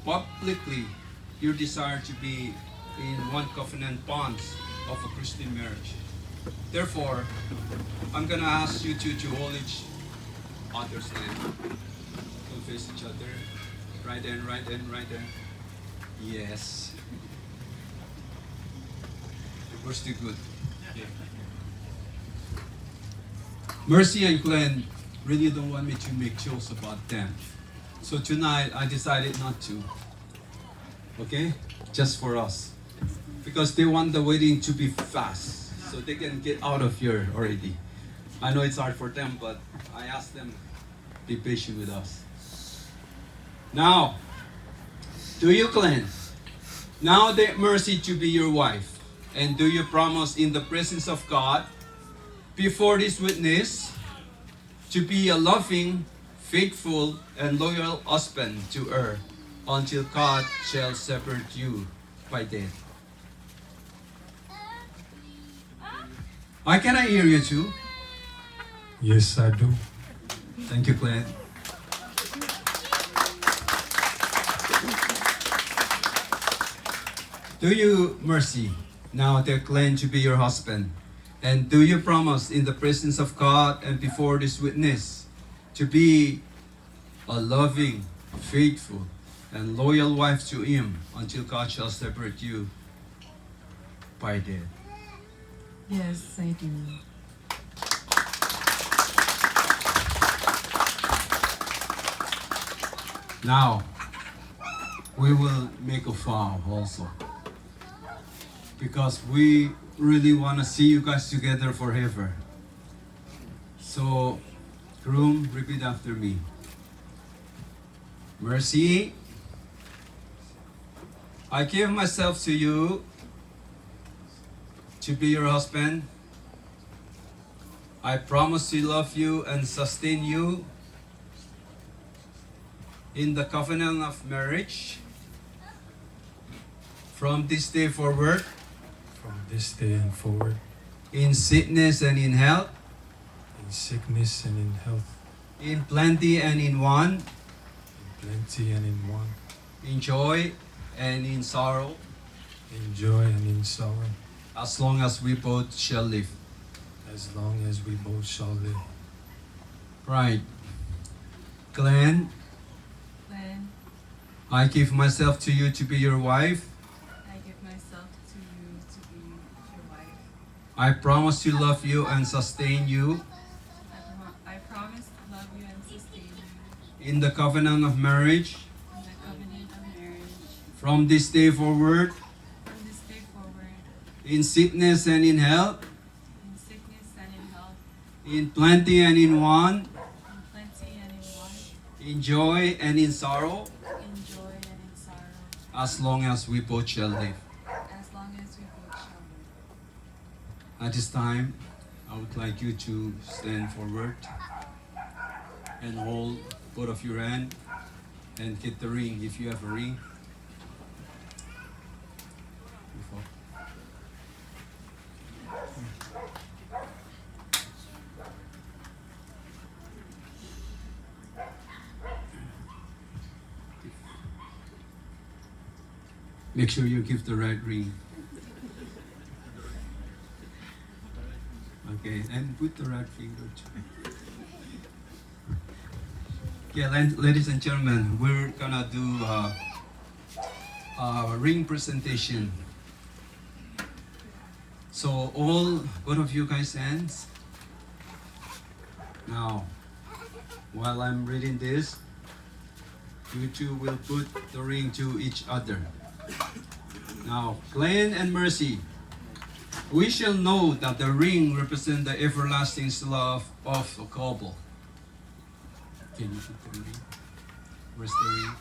publicly your desire to be in one covenant bonds of a Christian marriage. Therefore, I'm gonna ask you to hold each other's hand. Don't face each other. Right hand, right hand, right hand. Yes. We're still good. Yeah. Mercy and Glen really don't want me to make jokes about them. So tonight I decided not to. Okay? Just for us. Because they want the wedding to be fast. So they can get out of here already. I know it's hard for them, but I asked them, be patient with us. Now, do you, Glen, now that Mercy to be your wife? And do you promise in the presence of God, before this witness, to be a loving, faithful, and loyal husband to her until God shall separate you by death? Can I hear you too? Yes, I do. Thank you, Glen. Do you, Mercy, now that Glen to be your husband? And do you promise in the presence of God and before this witness to be a loving, faithful, and loyal wife to him until God shall separate you by death? Yes, I do. Now, we will make a vow also. Because we really want to see you guys together forever. So, groom, repeat after me. Mercy, I give myself to you to be your husband. I promise to love you and sustain you in the covenant of marriage from this day forward, From this day and forward, in sickness and in health, in sickness and in health, in plenty and in want, in plenty and in want, in joy and in sorrow, in joy and in sorrow, as long as we both shall live. as long as we both shall live. Right. Glen, Glen, I give myself to you to be your wife. I give myself to you to be your wife. I promise to love you and sustain you I promise to love you and sustain you in the covenant of marriage in the covenant of marriage from this day forward, from this day forward, in sickness and in health, in sickness and in health, in plenty and in want, in plenty and in want, in joy and in sorrow, in joy and in sorrow, as long as we both shall live. as long as we both shall live. At this time, I would like you to stand forward and hold both of your hands and get the ring if you have a ring. Make sure you give the right ring. Okay, and put the right finger too. Yeah, ladies and gentlemen, we're gonna do a ring presentation. So all, both of you guys hands. Now, while I'm reading this, you two will put the ring to each other. Now, Glen and Mercy, we shall know that the ring represents the everlasting love of a couple. Can you put the ring? Where's the ring?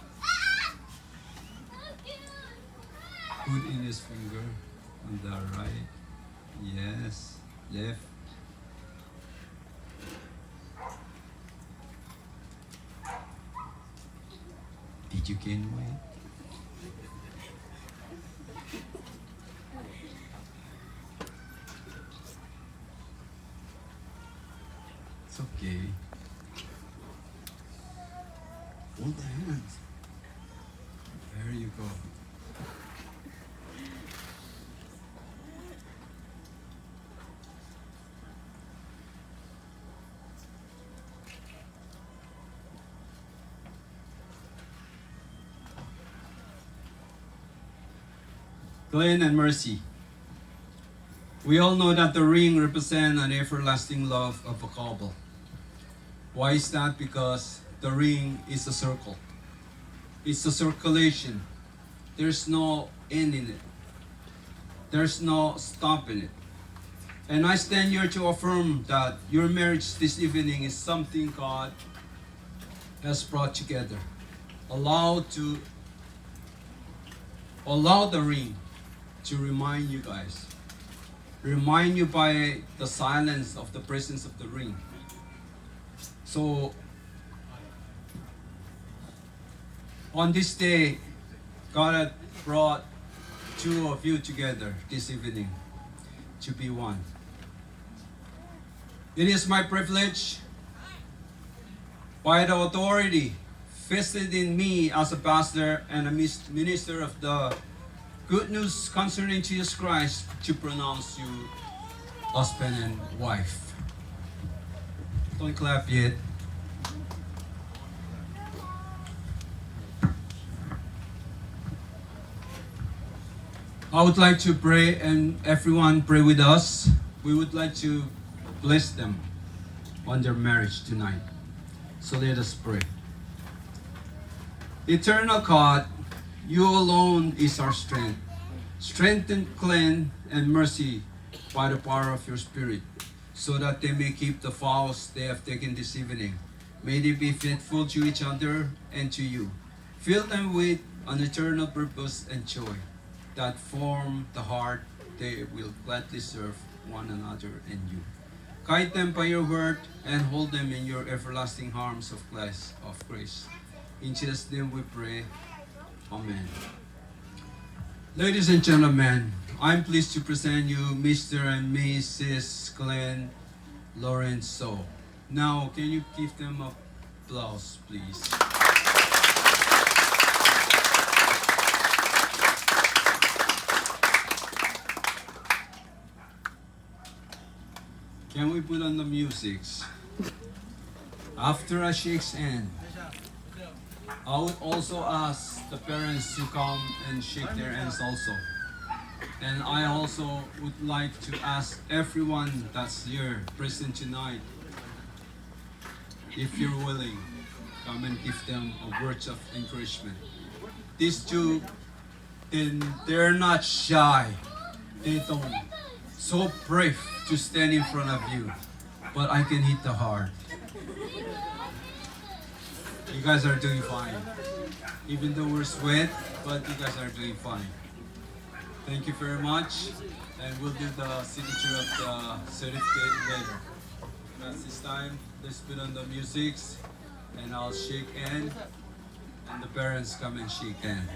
Put in his finger on the right. Yes, left. Did you gain weight? It's okay. Hold the hands. Go. Glen and Mercy. We all know that the ring represents an everlasting love of a couple. Why is that? Because the ring is a circle. It's a circulation. There's no end in it. There's no stop in it. And I stand here to affirm that your marriage this evening is something God has brought together. Allow the ring to remind you guys. Remind you by the silence of the presence of the ring. So, on this day, God had brought two of you together this evening to be one. It is my privilege, by the authority vested in me as a pastor and a minister of the good news concerning Jesus Christ, to pronounce you husband and wife. Don't clap yet. I would like to pray, and everyone pray with us. We would like to bless them on their marriage tonight. So let us pray. Eternal God, you alone is our strength. Strengthen Glen and Mercy by the power of your Spirit, so that they may keep the vows they have taken this evening. May they be faithful to each other and to you. Fill them with an eternal purpose and joy that form the heart they will gladly serve one another and you. Guide them by your word and hold them in your everlasting arms of grace. In Jesus' name we pray. Amen. Ladies and gentlemen, I'm pleased to present you Mr. and Mrs. Glen Lorenzo. Now, can you give them applause, please? Can we put on the music? After I shake hands, I would also ask the parents to come and shake their hands also. And I also would like to ask everyone that's here present tonight, if you're willing, come and give them a words of encouragement. These two, they're not shy. They don't. So brave to stand in front of you, but I can hit the heart. You guys are doing fine. Even though we're sweat, but you guys are doing fine. Thank you very much, and we'll do the signature of the certificate later. That's this time. Let's put on the music, and I'll shake hand, and the parents come and shake hand.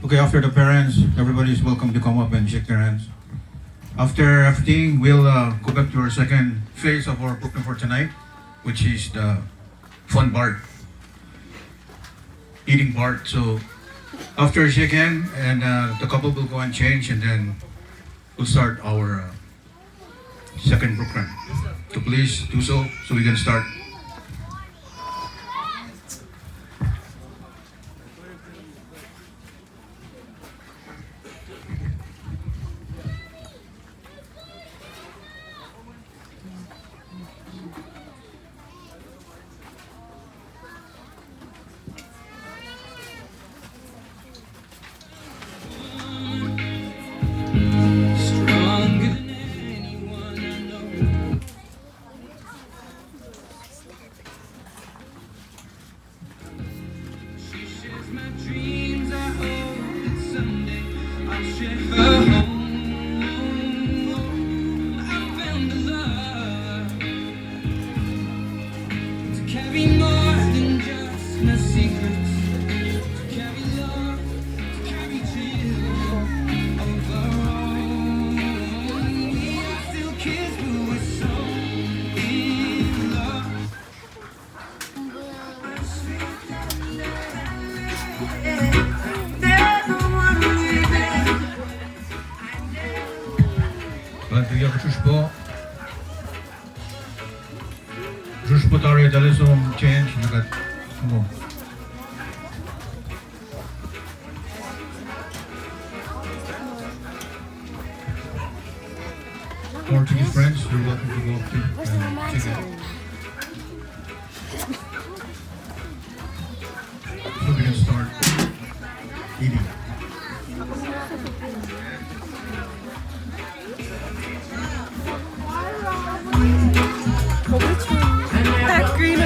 Okay, after the parents, everybody is welcome to come up and shake their hands. After everything, we'll go back to our second phase of our program for tonight, which is the fun part, eating part. So after shake hand, and the couple will go and change, and then we'll start our second program. So please do so we can start. Bigyan ko Josh po. Josh po tayo dali sa change. Mo. Portuguese friends, you're welcome to go up to and check it. So we can start eating. That green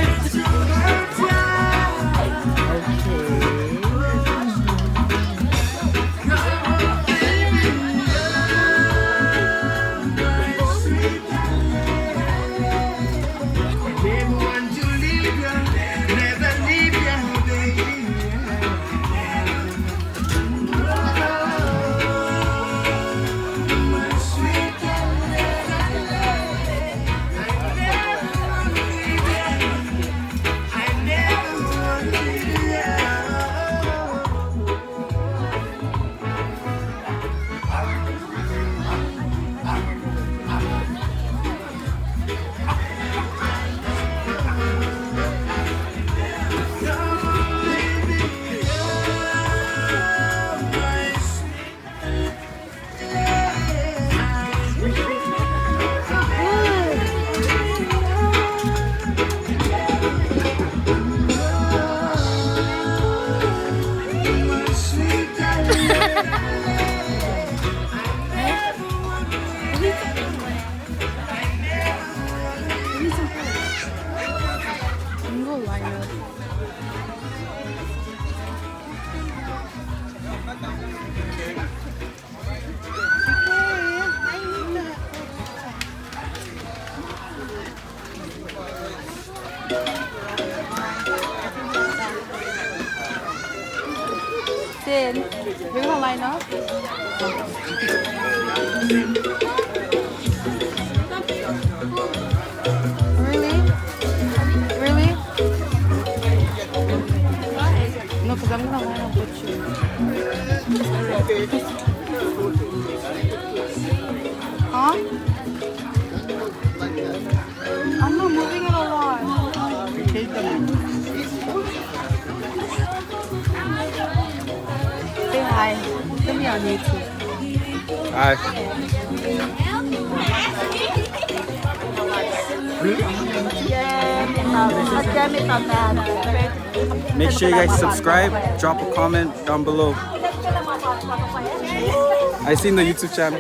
Sin, you're gonna line up? Really? Really? No, because I'm gonna line up with you. Huh? I'm not moving it a lot. Say hi. Put me on YouTube. Hi. Make sure you guys subscribe, drop a comment down below. I seen the YouTube channel.